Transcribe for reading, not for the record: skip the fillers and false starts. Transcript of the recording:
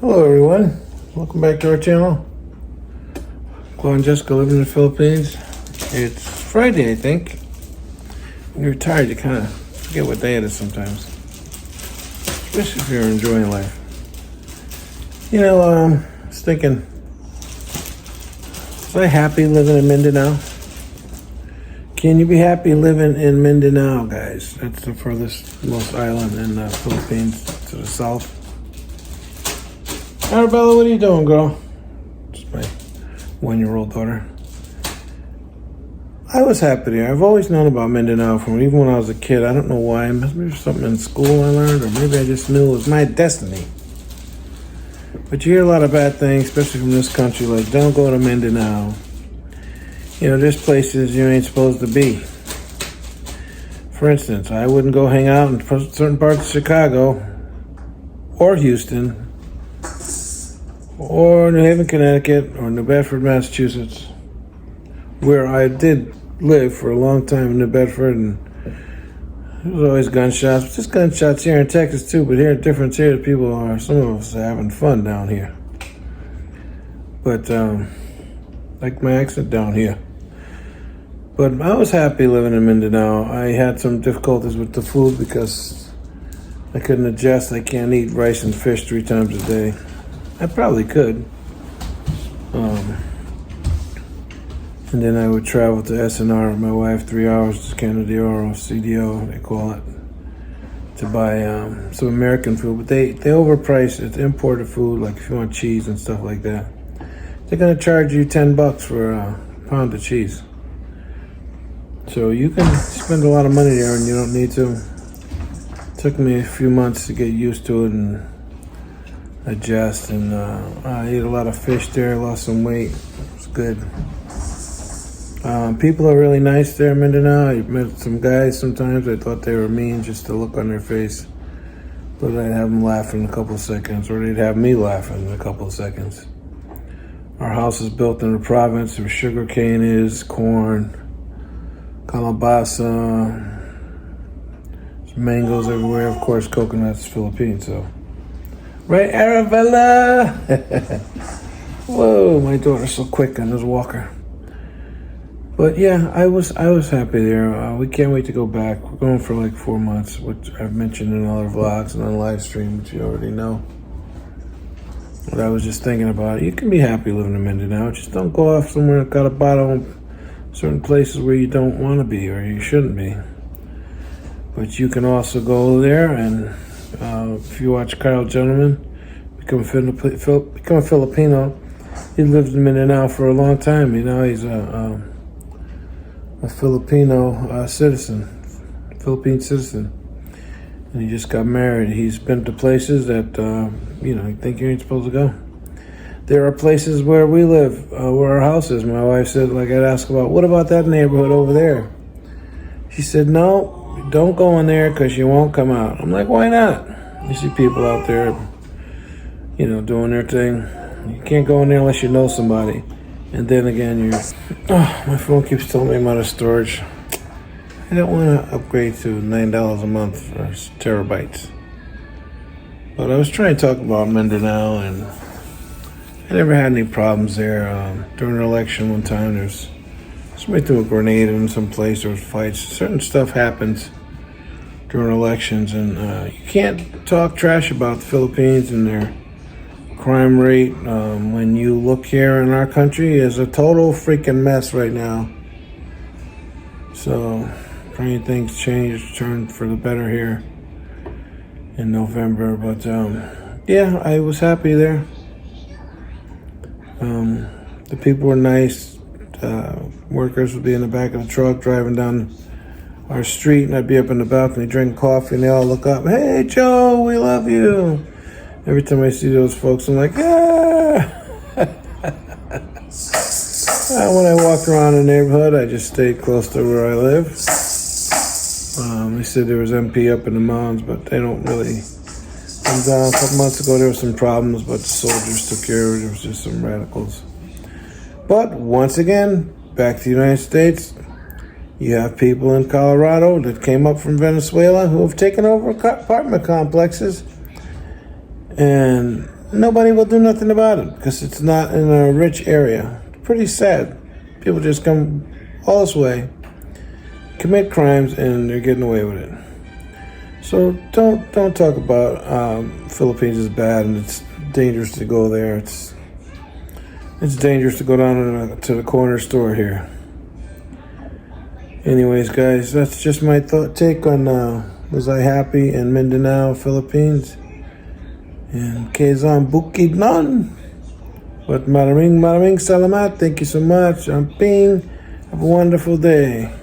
Hello everyone, welcome back to our channel. Chloe and Jessica live in the Philippines. It's Friday, I think. When you're tired, you kind of forget what day it is sometimes. Especially if you're enjoying life. I was thinking, was I happy living in Mindanao? Can you be happy living in Mindanao, guys? That's the furthest most island in the Philippines to the south. Arabella, what are you doing, girl? It's my 1-year-old daughter. I was happy there. I've always known about Mindanao from even when I was a kid. I don't know why. Maybe there's something in school I learned, or maybe I just knew it was my destiny. But you hear a lot of bad things, especially from this country, like don't go to Mindanao. There's places you ain't supposed to be. For instance, I wouldn't go hang out in certain parts of Chicago or Houston or New Haven, Connecticut, or New Bedford, Massachusetts, where I did live for a long time in New Bedford, and there was always gunshots. Just gunshots here in Texas too, but here the difference here is some of us are having fun down here. But like my accent down here. But I was happy living in Mindanao. I had some difficulties with the food because I couldn't adjust. I can't eat rice and fish 3 times a day. I probably could. And then I would travel to SNR with my wife, 3 hours to Canada or CDO, they call it, to buy some American food. But they overprice it. It's imported food, like if you want cheese and stuff like that. They're gonna charge you $10 for a pound of cheese. So you can spend a lot of money there and you don't need to. It took me a few months to get used to it and adjust, and I ate a lot of fish there, lost some weight. It's good. People are really nice there in Mindanao. I met some guys sometimes, I thought they were mean just to look on their face. But I'd have them laugh in a couple of seconds, or they'd have me laughing in a couple of seconds. Our house is built in the province where sugar cane is, corn, calabasa, there's mangoes everywhere. Of course, coconuts, Philippines, so. Right, Arabella? Whoa, my daughter's so quick on this walker. But yeah, I was happy there. We can't wait to go back. We're going for like 4 months, which I've mentioned in other vlogs and on live stream, which you already know. But I was just thinking about it. You can be happy living in Mindanao. Just don't go off somewhere at Cotabato, certain places where you don't want to be or you shouldn't be. But you can also go there and if you watch Kyle Gentleman, become a Filipino. He lived in Mindanao for a long time. He's a Filipino citizen, Philippine citizen. And he just got married. He's been to places that, you think you ain't supposed to go. There are places where we live, where our house is. My wife said, I'd ask about, what about that neighborhood over there? She said, no, don't go in there because you won't come out. I'm like, why not? You see people out there, doing their thing. You can't go in there unless you know somebody. And then again, my phone keeps telling me I'm out of storage. I don't want to upgrade to $9 a month for terabytes. But I was trying to talk about Mindanao, and I never had any problems there. During an election one time, somebody threw a grenade in some place, there was fights. Certain stuff happens during elections, and you can't talk trash about the Philippines and their crime rate. When you look here in our country, is a total freaking mess right now. So, praying things change, turn for the better here in November. But yeah, I was happy there. The people were nice. Workers would be in the back of the truck driving down our street, and I'd be up in the balcony drinking coffee, and they all look up, hey Joe, we love you. Every time I see those folks, I'm like, ah. When I walked around the neighborhood, I just stayed close to where I live. They said there was MP up in the mountains, but they don't really. And a couple months ago, there were some problems, but the soldiers took care of it. There was just some radicals. But once again, back to the United States, you have people in Colorado that came up from Venezuela who have taken over apartment complexes. And nobody will do nothing about it because it's not in a rich area. Pretty sad. People just come all this way, commit crimes, and they're getting away with it. So don't talk about Philippines is bad and it's dangerous to go there. It's dangerous to go down to the corner store here. Anyways, guys, that's just my take on was I happy in Mindanao, Philippines, and Quezon Bukidnon. But maraming salamat. Thank you so much. I'm Ping. Have a wonderful day.